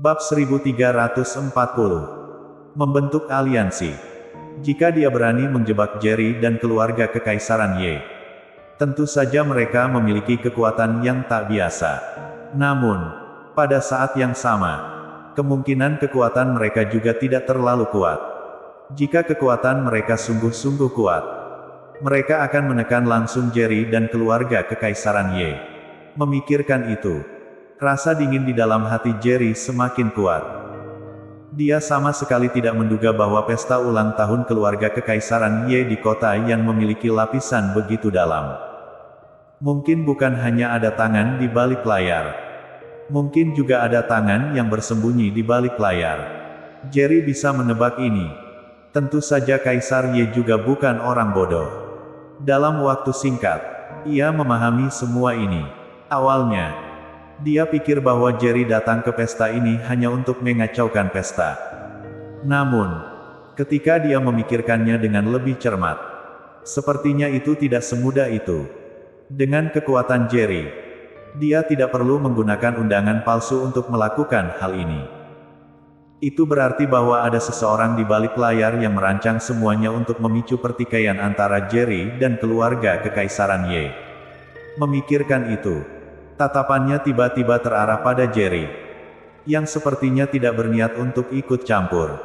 Bab 1340. Membentuk aliansi. Jika dia berani menjebak Jerry dan keluarga kekaisaran Ye, tentu saja mereka memiliki kekuatan yang tak biasa. Namun, pada saat yang sama, kemungkinan kekuatan mereka juga tidak terlalu kuat. Jika kekuatan mereka sungguh-sungguh kuat, mereka akan menekan langsung Jerry dan keluarga kekaisaran Ye. Memikirkan itu, rasa dingin di dalam hati Jerry semakin kuat. Dia sama sekali tidak menduga bahwa pesta ulang tahun keluarga kekaisaran Ye di kota yang memiliki lapisan begitu dalam. Mungkin bukan hanya ada tangan di balik layar. Mungkin juga ada tangan yang bersembunyi di balik layar. Jerry bisa menebak ini. Tentu saja Kaisar Ye juga bukan orang bodoh. Dalam waktu singkat, ia memahami semua ini. Awalnya, dia pikir bahwa Jerry datang ke pesta ini hanya untuk mengacaukan pesta. Namun, ketika dia memikirkannya dengan lebih cermat, sepertinya itu tidak semudah itu. Dengan kekuatan Jerry, dia tidak perlu menggunakan undangan palsu untuk melakukan hal ini. Itu berarti bahwa ada seseorang di balik layar yang merancang semuanya untuk memicu pertikaian antara Jerry dan keluarga kekaisaran Ye. Memikirkan itu, tatapannya tiba-tiba terarah pada Jerry, yang sepertinya tidak berniat untuk ikut campur.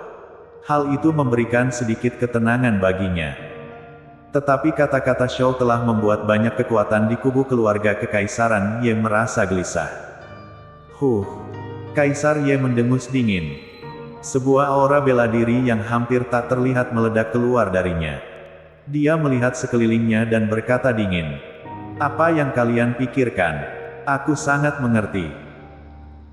Hal itu memberikan sedikit ketenangan baginya. Tetapi kata-kata Shaw telah membuat banyak kekuatan di kubu keluarga kekaisaran Ye merasa gelisah. Kaisar Ye mendengus dingin. Sebuah aura bela diri yang hampir tak terlihat meledak keluar darinya. Dia melihat sekelilingnya dan berkata dingin, "Apa yang kalian pikirkan? Aku sangat mengerti.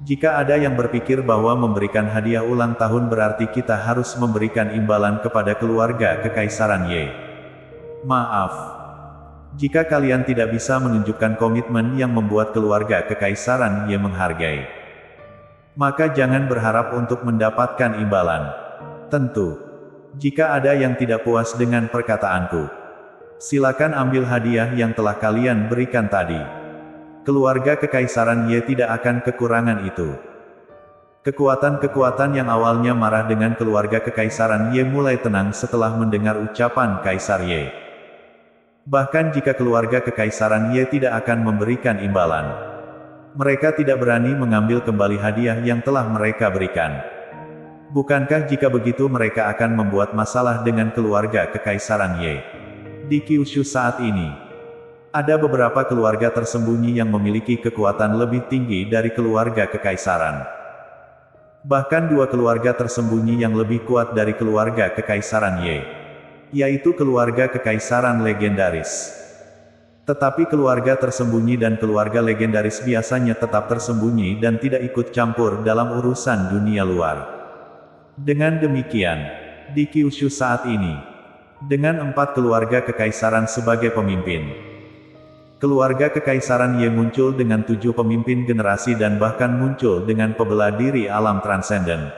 Jika ada yang berpikir bahwa memberikan hadiah ulang tahun berarti kita harus memberikan imbalan kepada keluarga kekaisaran Ye. Maaf. Jika kalian tidak bisa menunjukkan komitmen yang membuat keluarga kekaisaran Ye menghargai, maka jangan berharap untuk mendapatkan imbalan. Tentu, jika ada yang tidak puas dengan perkataanku, silakan ambil hadiah yang telah kalian berikan tadi. Keluarga kekaisaran Ye tidak akan kekurangan itu." Kekuatan-kekuatan yang awalnya marah dengan keluarga kekaisaran Ye mulai tenang setelah mendengar ucapan Kaisar Ye. Bahkan jika keluarga kekaisaran Ye tidak akan memberikan imbalan, mereka tidak berani mengambil kembali hadiah yang telah mereka berikan. Bukankah jika begitu mereka akan membuat masalah dengan keluarga kekaisaran Ye? Di Kyushu saat ini, ada beberapa keluarga tersembunyi yang memiliki kekuatan lebih tinggi dari keluarga kekaisaran. Bahkan dua keluarga tersembunyi yang lebih kuat dari keluarga kekaisaran Ye, yaitu keluarga kekaisaran legendaris. Tetapi keluarga tersembunyi dan keluarga legendaris biasanya tetap tersembunyi dan tidak ikut campur dalam urusan dunia luar. Dengan demikian, di Kyushu saat ini, dengan 4 keluarga kekaisaran sebagai pemimpin, keluarga kekaisaran Ye muncul dengan 7 pemimpin generasi dan bahkan muncul dengan pebela diri alam transenden.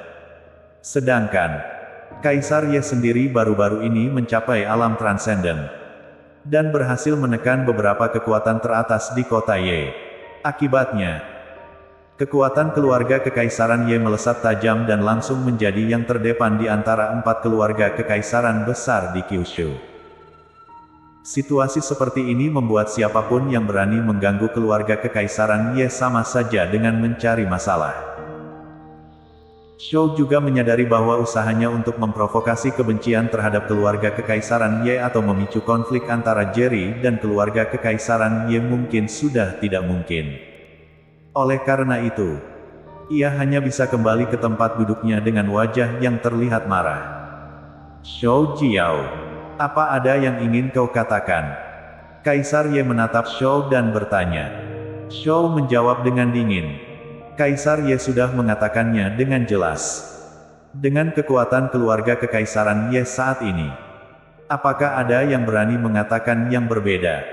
Sedangkan, Kaisar Ye sendiri baru-baru ini mencapai alam transenden dan berhasil menekan beberapa kekuatan teratas di kota Ye. Akibatnya, kekuatan keluarga kekaisaran Ye melesat tajam dan langsung menjadi yang terdepan di antara 4 keluarga kekaisaran besar di Kyushu. Situasi seperti ini membuat siapapun yang berani mengganggu keluarga kekaisaran Ye sama saja dengan mencari masalah. Shaw juga menyadari bahwa usahanya untuk memprovokasi kebencian terhadap keluarga kekaisaran Ye atau memicu konflik antara Jerry dan keluarga kekaisaran Ye mungkin sudah tidak mungkin. Oleh karena itu, ia hanya bisa kembali ke tempat duduknya dengan wajah yang terlihat marah. "Shaw Jiao, apa ada yang ingin kau katakan?" Kaisar Ye menatap Shaw dan bertanya. Shaw menjawab dengan dingin. Kaisar Ye sudah mengatakannya dengan jelas. Dengan kekuatan keluarga kekaisaran Ye saat ini, apakah ada yang berani mengatakan yang berbeda?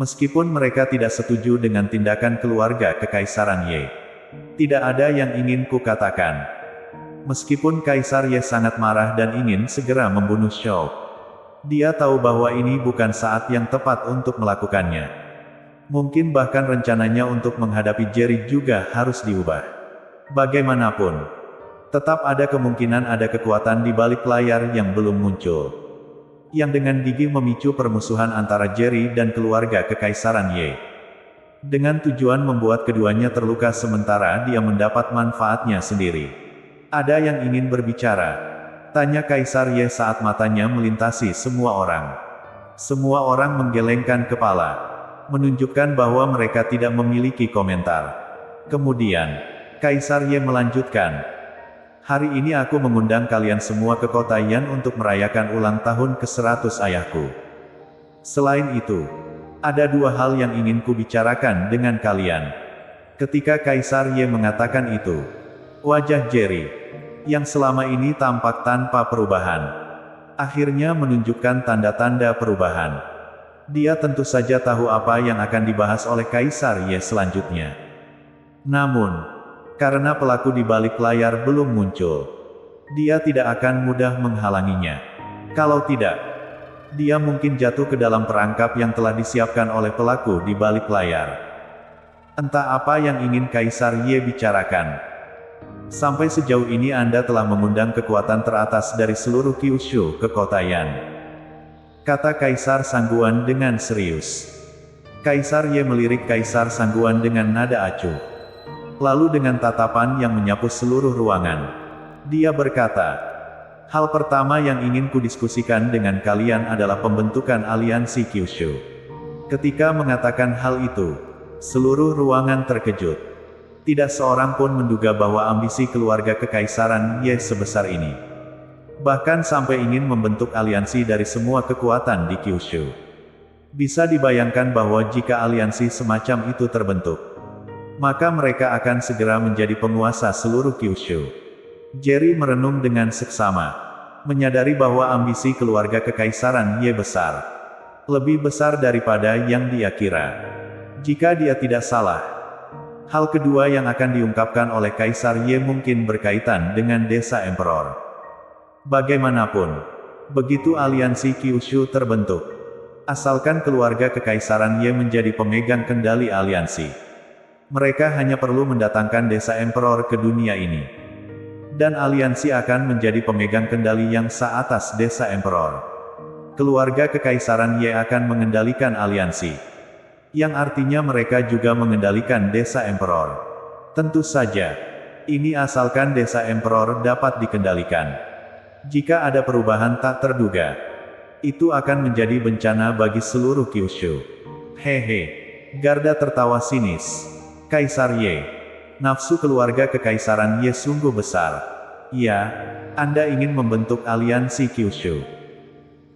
Meskipun mereka tidak setuju dengan tindakan keluarga kekaisaran Ye, tidak ada yang ingin kukatakan. Meskipun Kaisar Ye sangat marah dan ingin segera membunuh Shaw, dia tahu bahwa ini bukan saat yang tepat untuk melakukannya. Mungkin bahkan rencananya untuk menghadapi Jerry juga harus diubah. Bagaimanapun, tetap ada kemungkinan ada kekuatan di balik layar yang belum muncul, yang dengan gigih memicu permusuhan antara Jerry dan keluarga Kekaisaran Ye. Dengan tujuan membuat keduanya terluka sementara dia mendapat manfaatnya sendiri. Ada yang ingin berbicara? Tanya Kaisar Ye saat matanya melintasi semua orang. Semua orang menggelengkan kepala, menunjukkan bahwa mereka tidak memiliki komentar. Kemudian, Kaisar Ye melanjutkan, "Hari ini aku mengundang kalian semua ke kota Yan untuk merayakan ulang tahun ke-100 ayahku. Selain itu, ada dua hal yang ingin kubicarakan dengan kalian." Ketika Kaisar Ye mengatakan itu, wajah Jerry, yang selama ini tampak tanpa perubahan, akhirnya menunjukkan tanda-tanda perubahan. Dia tentu saja tahu apa yang akan dibahas oleh Kaisar Ye selanjutnya. Namun, karena pelaku di balik layar belum muncul, dia tidak akan mudah menghalanginya. Kalau tidak, dia mungkin jatuh ke dalam perangkap yang telah disiapkan oleh pelaku di balik layar. Entah apa yang ingin Kaisar Ye bicarakan. Sampai sejauh ini Anda telah mengundang kekuatan teratas dari seluruh Kyushu ke kota Yan, kata Kaisar Sangguan dengan serius. Kaisar Ye melirik Kaisar Sangguan dengan nada acuh. Lalu dengan tatapan yang menyapu seluruh ruangan, dia berkata, "Hal pertama yang ingin kudiskusikan dengan kalian adalah pembentukan aliansi Kyushu." Ketika mengatakan hal itu, seluruh ruangan terkejut. Tidak seorang pun menduga bahwa ambisi keluarga Kekaisaran Ye sebesar ini. Bahkan sampai ingin membentuk aliansi dari semua kekuatan di Kyushu. Bisa dibayangkan bahwa jika aliansi semacam itu terbentuk, maka mereka akan segera menjadi penguasa seluruh Kyushu. Jerry merenung dengan seksama, menyadari bahwa ambisi keluarga Kekaisaran Ye besar. Lebih besar daripada yang dia kira. Jika dia tidak salah, hal kedua yang akan diungkapkan oleh Kaisar Ye mungkin berkaitan dengan desa Emperor. Bagaimanapun, begitu aliansi Kyushu terbentuk, asalkan keluarga Kekaisaran Ye menjadi pemegang kendali aliansi, mereka hanya perlu mendatangkan desa Emperor ke dunia ini. Dan aliansi akan menjadi pemegang kendali yang sah atas desa Emperor. Keluarga Kekaisaran Ye akan mengendalikan aliansi, yang artinya mereka juga mengendalikan desa Emperor. Tentu saja, ini asalkan desa Emperor dapat dikendalikan. Jika ada perubahan tak terduga, itu akan menjadi bencana bagi seluruh Kyushu. Hehe, Garda tertawa sinis. Kaisar Ye, nafsu keluarga Kekaisaran Ye sungguh besar. Ya, Anda ingin membentuk aliansi Kyushu.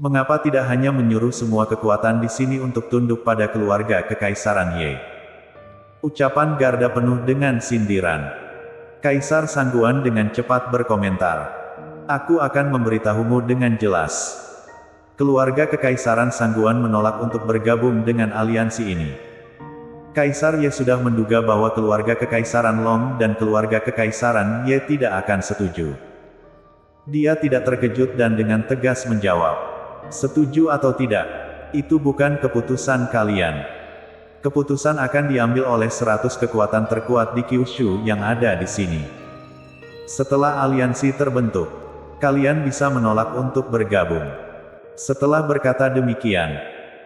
Mengapa tidak hanya menyuruh semua kekuatan di sini untuk tunduk pada keluarga Kekaisaran Ye? Ucapan Garda penuh dengan sindiran. Kaisar Sangguan dengan cepat berkomentar, "Aku akan memberitahumu dengan jelas." Keluarga Kekaisaran Sangguan menolak untuk bergabung dengan aliansi ini. Kaisar Ye sudah menduga bahwa keluarga Kekaisaran Long dan keluarga Kekaisaran Ye tidak akan setuju. Dia tidak terkejut dan dengan tegas menjawab, "Setuju atau tidak, itu bukan keputusan kalian. Keputusan akan diambil oleh 100 kekuatan terkuat di Kyushu yang ada di sini. Setelah aliansi terbentuk, kalian bisa menolak untuk bergabung." Setelah berkata demikian,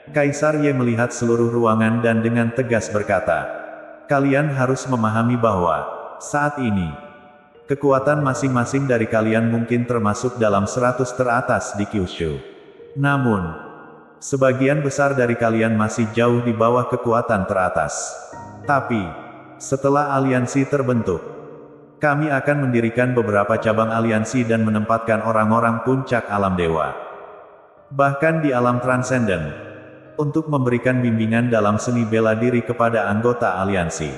Kaisar Ye melihat seluruh ruangan dan dengan tegas berkata, "Kalian harus memahami bahwa, saat ini, kekuatan masing-masing dari kalian mungkin termasuk dalam 100 teratas di Kyushu. Namun, sebagian besar dari kalian masih jauh di bawah kekuatan teratas. Tapi, setelah aliansi terbentuk, kami akan mendirikan beberapa cabang aliansi dan menempatkan orang-orang puncak alam dewa. Bahkan di alam transenden, untuk memberikan bimbingan dalam seni bela diri kepada anggota aliansi.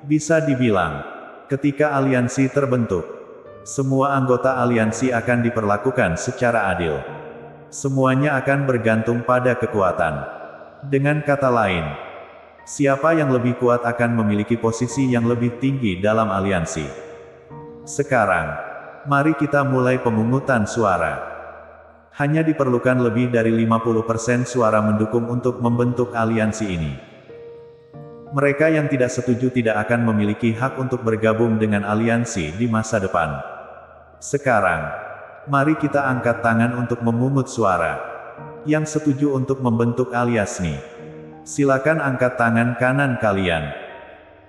Bisa dibilang, ketika aliansi terbentuk, semua anggota aliansi akan diperlakukan secara adil. Semuanya akan bergantung pada kekuatan. Dengan kata lain, siapa yang lebih kuat akan memiliki posisi yang lebih tinggi dalam aliansi. Sekarang, mari kita mulai pemungutan suara. Hanya diperlukan lebih dari 50% suara mendukung untuk membentuk aliansi ini. Mereka yang tidak setuju tidak akan memiliki hak untuk bergabung dengan aliansi di masa depan. Sekarang, mari kita angkat tangan untuk memungut suara. Yang setuju untuk membentuk aliansi, silakan angkat tangan kanan kalian.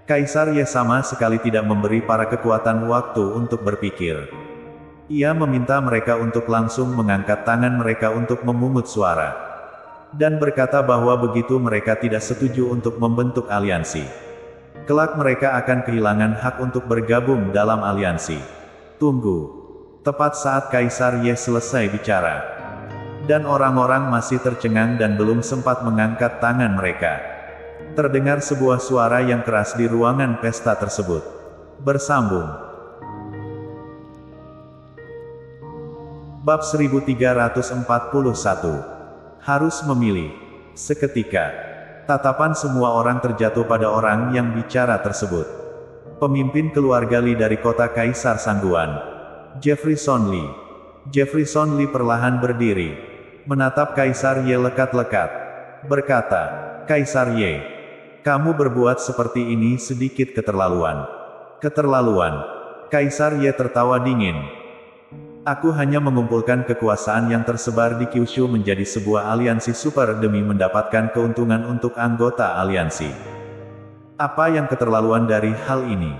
Kaisar Ye sama sekali tidak memberi para kekuatan waktu untuk berpikir. Ia meminta mereka untuk langsung mengangkat tangan mereka untuk memungut suara. Dan berkata bahwa begitu mereka tidak setuju untuk membentuk aliansi, kelak mereka akan kehilangan hak untuk bergabung dalam aliansi. Tunggu. Tepat saat Kaisar Ye selesai bicara, dan orang-orang masih tercengang dan belum sempat mengangkat tangan mereka, terdengar sebuah suara yang keras di ruangan pesta tersebut. Bersambung. Bab 1341. Harus memilih. Seketika, tatapan semua orang terjatuh pada orang yang bicara tersebut. Pemimpin keluarga Li dari kota Kaisar Sangguan, Jefferson Li. Jefferson Li perlahan berdiri, menatap Kaisar Ye lekat-lekat, berkata, "Kaisar Ye, kamu berbuat seperti ini sedikit keterlaluan." Keterlaluan. Kaisar Ye tertawa dingin. Aku hanya mengumpulkan kekuasaan yang tersebar di Kyushu menjadi sebuah aliansi super demi mendapatkan keuntungan untuk anggota aliansi. Apa yang keterlaluan dari hal ini?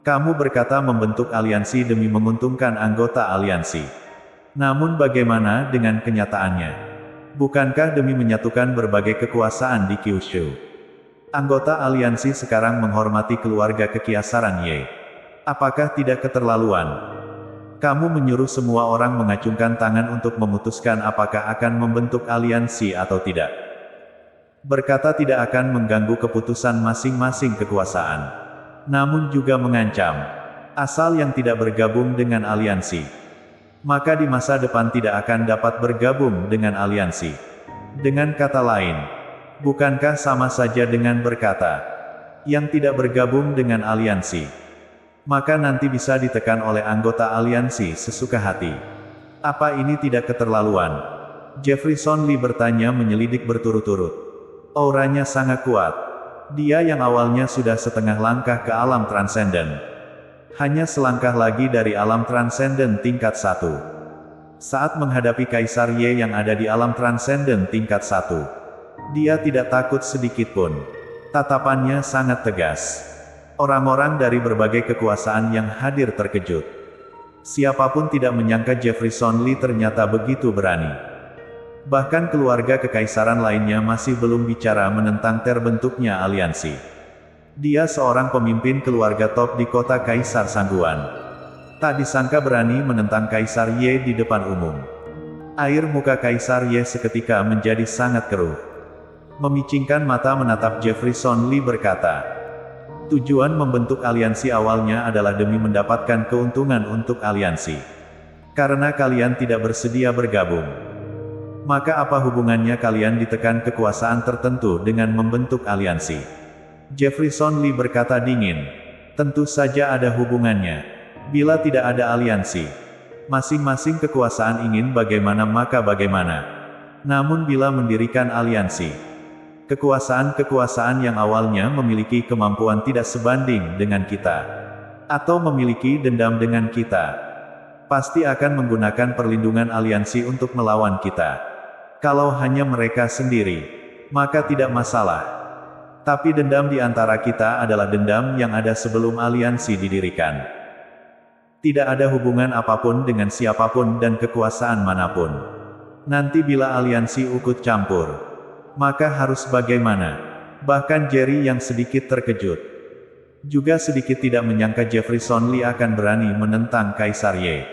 Kamu berkata membentuk aliansi demi menguntungkan anggota aliansi. Namun bagaimana dengan kenyataannya? Bukankah demi menyatukan berbagai kekuasaan di Kyushu? Anggota aliansi sekarang menghormati keluarga kekaisaran Ye. Apakah tidak keterlaluan? Kamu menyuruh semua orang mengacungkan tangan untuk memutuskan apakah akan membentuk aliansi atau tidak. Berkata tidak akan mengganggu keputusan masing-masing kekuasaan. Namun juga mengancam, asal yang tidak bergabung dengan aliansi, maka di masa depan tidak akan dapat bergabung dengan aliansi. Dengan kata lain, bukankah sama saja dengan berkata, yang tidak bergabung dengan aliansi, maka nanti bisa ditekan oleh anggota aliansi sesuka hati. Apa ini tidak keterlaluan? Jefferson Li bertanya menyelidik berturut-turut. Auranya sangat kuat. Dia yang awalnya sudah setengah langkah ke alam transenden, hanya selangkah lagi dari alam transenden tingkat 1. Saat menghadapi Kaisar Ye yang ada di alam transenden tingkat 1, dia tidak takut sedikitpun. Tatapannya sangat tegas. Orang-orang dari berbagai kekuasaan yang hadir terkejut. Siapapun tidak menyangka Jefferson Li ternyata begitu berani. Bahkan keluarga kekaisaran lainnya masih belum bicara menentang terbentuknya aliansi. Dia seorang pemimpin keluarga top di kota Kaisar Sangguan. Tak disangka berani menentang Kaisar Ye di depan umum. Air muka Kaisar Ye seketika menjadi sangat keruh. Memicingkan mata menatap Jefferson Li berkata, tujuan membentuk aliansi awalnya adalah demi mendapatkan keuntungan untuk aliansi. Karena kalian tidak bersedia bergabung, maka apa hubungannya kalian ditekan kekuasaan tertentu dengan membentuk aliansi? Jefferson Li berkata dingin. Tentu saja ada hubungannya. Bila tidak ada aliansi, masing-masing kekuasaan ingin bagaimana maka bagaimana. Namun bila mendirikan aliansi, kekuasaan-kekuasaan yang awalnya memiliki kemampuan tidak sebanding dengan kita, atau memiliki dendam dengan kita, pasti akan menggunakan perlindungan aliansi untuk melawan kita. Kalau hanya mereka sendiri, maka tidak masalah. Tapi dendam di antara kita adalah dendam yang ada sebelum aliansi didirikan. Tidak ada hubungan apapun dengan siapapun dan kekuasaan manapun. Nanti bila aliansi ikut campur, maka harus bagaimana? Bahkan Jerry yang sedikit terkejut juga sedikit tidak menyangka Jefferson Li akan berani menentang Kaisar Ye.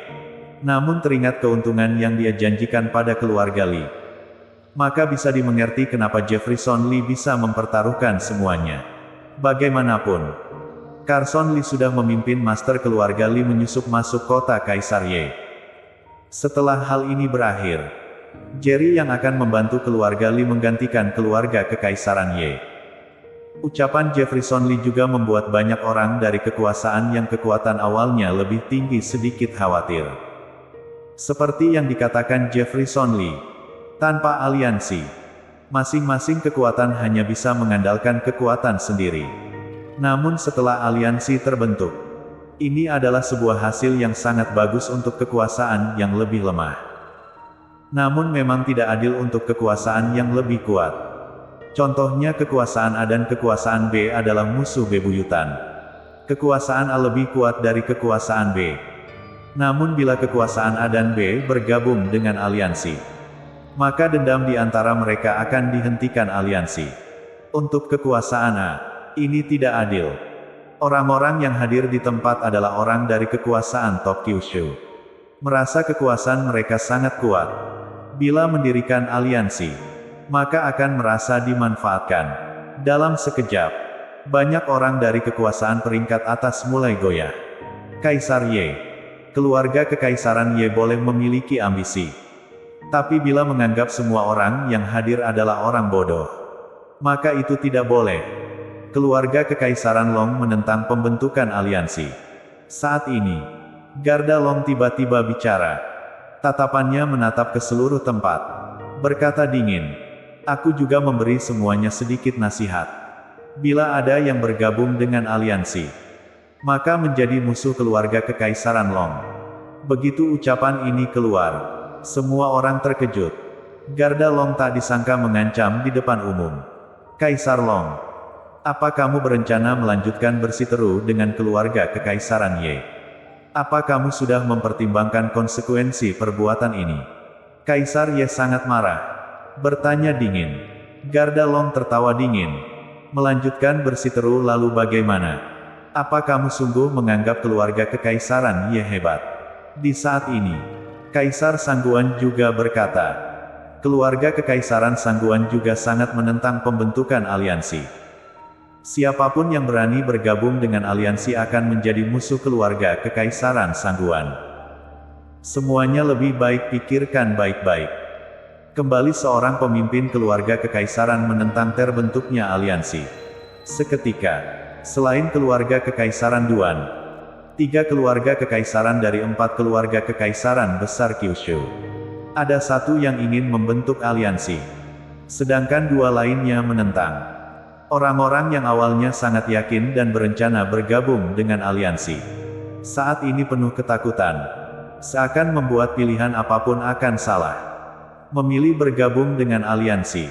Namun teringat keuntungan yang dia janjikan pada keluarga Li, maka bisa dimengerti kenapa Jefferson Li bisa mempertaruhkan semuanya. Bagaimanapun, Carson Li sudah memimpin master keluarga Li menyusup masuk kota Kaisar Ye. Setelah hal ini berakhir, Jerry yang akan membantu keluarga Li menggantikan keluarga kekaisaran Ye. Ucapan Jefferson Li juga membuat banyak orang dari kekuasaan yang kekuatan awalnya lebih tinggi sedikit khawatir. Seperti yang dikatakan Jefferson Li, tanpa aliansi, Masing-masing kekuatan hanya bisa mengandalkan kekuatan sendiri. Namun setelah aliansi terbentuk, ini adalah sebuah hasil yang sangat bagus untuk kekuasaan yang lebih lemah. Namun memang tidak adil untuk kekuasaan yang lebih kuat. Contohnya kekuasaan A dan kekuasaan B adalah musuh bebuyutan. Kekuasaan A lebih kuat dari kekuasaan B. Namun bila kekuasaan A dan B bergabung dengan aliansi, maka dendam di antara mereka akan dihentikan aliansi. Untuk kekuasaan A, ini tidak adil. Orang-orang yang hadir di tempat adalah orang dari kekuasaan Top Kyushu. Merasa kekuasaan mereka sangat kuat. Bila mendirikan aliansi, maka akan merasa dimanfaatkan. Dalam sekejap, banyak orang dari kekuasaan peringkat atas mulai goyah. Kaisar Ye. Keluarga kekaisaran Ye boleh memiliki ambisi. Tapi bila menganggap semua orang yang hadir adalah orang bodoh, maka itu tidak boleh. Keluarga kekaisaran Long menentang pembentukan aliansi. Saat ini, Garda Long tiba-tiba bicara. Tatapannya menatap ke seluruh tempat. Berkata dingin, "Aku juga memberi semuanya sedikit nasihat. Bila ada yang bergabung dengan aliansi, maka menjadi musuh keluarga kekaisaran Long." Begitu ucapan ini keluar, semua orang terkejut. Garda Long tak disangka mengancam di depan umum. "Kaisar Long, apa kamu berencana melanjutkan bersiteru dengan keluarga kekaisaran Ye? Apa kamu sudah mempertimbangkan konsekuensi perbuatan ini?" Kaisar Ye sangat marah. Bertanya dingin. Garda Long tertawa dingin. "Melanjutkan bersiteru lalu bagaimana? Apa kamu sungguh menganggap keluarga kekaisaran Ye hebat?" Di saat ini, Kaisar Sangguan juga berkata, keluarga kekaisaran Sangguan juga sangat menentang pembentukan aliansi. Siapapun yang berani bergabung dengan aliansi akan menjadi musuh keluarga kekaisaran Sangguan. Semuanya lebih baik pikirkan baik-baik. Kembali seorang pemimpin keluarga kekaisaran menentang terbentuknya aliansi. Seketika, selain keluarga kekaisaran Duan, 3 keluarga kekaisaran dari 4 keluarga kekaisaran besar Kyushu, ada satu yang ingin membentuk aliansi, sedangkan 2 lainnya menentang. Orang-orang yang awalnya sangat yakin dan berencana bergabung dengan aliansi, saat ini penuh ketakutan. Seakan membuat pilihan apapun akan salah. Memilih bergabung dengan aliansi,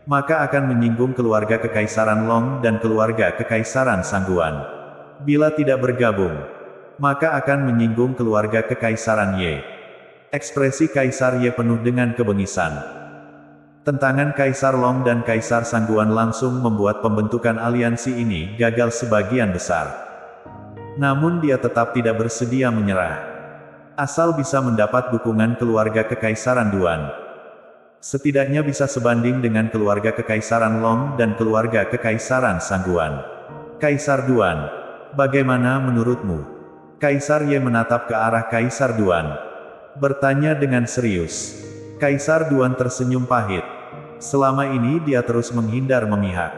maka akan menyinggung keluarga kekaisaran Long dan keluarga kekaisaran Sangguan. Bila tidak bergabung, maka akan menyinggung keluarga kekaisaran Ye. Ekspresi Kaisar Ye penuh dengan kebengisan. Tentangan Kaisar Long dan Kaisar Sangguan langsung membuat pembentukan aliansi ini gagal sebagian besar. Namun dia tetap tidak bersedia menyerah. Asal bisa mendapat dukungan keluarga kekaisaran Duan, setidaknya bisa sebanding dengan keluarga kekaisaran Long dan keluarga kekaisaran Sangguan. Kaisar Duan, bagaimana menurutmu? Kaisar Ye menatap ke arah Kaisar Duan, bertanya dengan serius. Kaisar Duan tersenyum pahit. Selama ini dia terus menghindar memihak.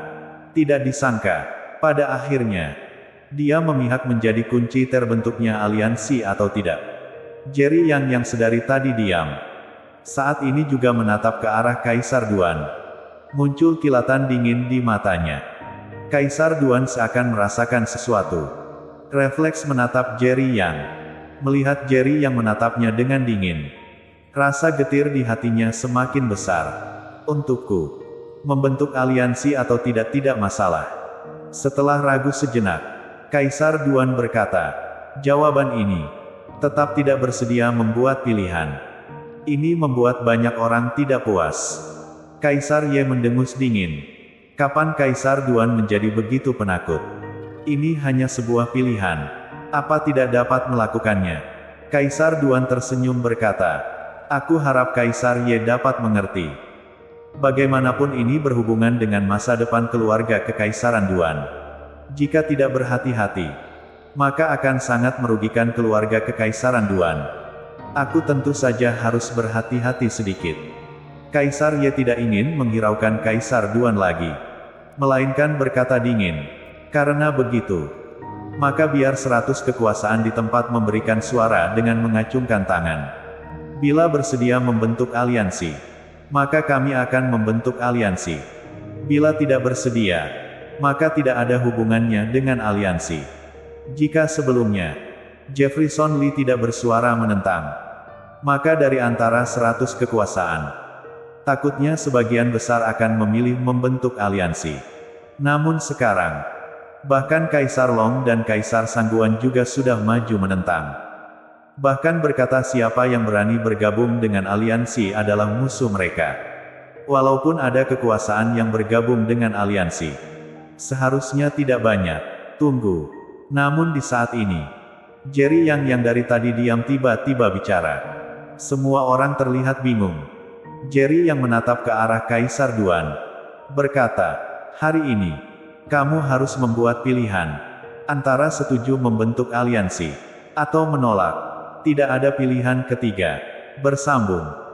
Tidak disangka, pada akhirnya, dia memihak menjadi kunci terbentuknya aliansi atau tidak. Jerry yang sedari tadi diam, saat ini juga menatap ke arah Kaisar Duan. Muncul kilatan dingin di matanya. Kaisar Duan seakan merasakan sesuatu. Refleks menatap Jerry Yang. Melihat Jerry yang menatapnya dengan dingin, rasa getir di hatinya semakin besar. Untukku, membentuk aliansi atau tidak masalah. Setelah ragu sejenak, Kaisar Duan berkata, jawaban ini tetap tidak bersedia membuat pilihan. Ini membuat banyak orang tidak puas. Kaisar Ye mendengus dingin. Kapan Kaisar Duan menjadi begitu penakut? Ini hanya sebuah pilihan. Apa tidak dapat melakukannya? Kaisar Duan tersenyum berkata, aku harap Kaisar Ye dapat mengerti. Bagaimanapun ini berhubungan dengan masa depan keluarga kekaisaran Duan. Jika tidak berhati-hati, maka akan sangat merugikan keluarga kekaisaran Duan. Aku tentu saja harus berhati-hati sedikit. Kaisar Ye tidak ingin menghiraukan Kaisar Duan lagi, melainkan berkata dingin, karena begitu, maka biar 100 kekuasaan di tempat memberikan suara dengan mengacungkan tangan. Bila bersedia membentuk aliansi, maka kami akan membentuk aliansi. Bila tidak bersedia, maka tidak ada hubungannya dengan aliansi. Jika sebelumnya, Jefferson Lee tidak bersuara menentang, maka dari antara 100 kekuasaan, takutnya sebagian besar akan memilih membentuk aliansi. Namun sekarang, bahkan Kaisar Long dan Kaisar Sangguan juga sudah maju menentang. Bahkan berkata siapa yang berani bergabung dengan aliansi adalah musuh mereka. Walaupun ada kekuasaan yang bergabung dengan aliansi, seharusnya tidak banyak. Tunggu. Namun di saat ini, Jerry yang dari tadi diam tiba-tiba bicara. Semua orang terlihat bingung. Jerry yang menatap ke arah Kaisar Duan, berkata, hari ini, kamu harus membuat pilihan, antara setuju membentuk aliansi, atau menolak. Tidak ada pilihan ketiga. Bersambung.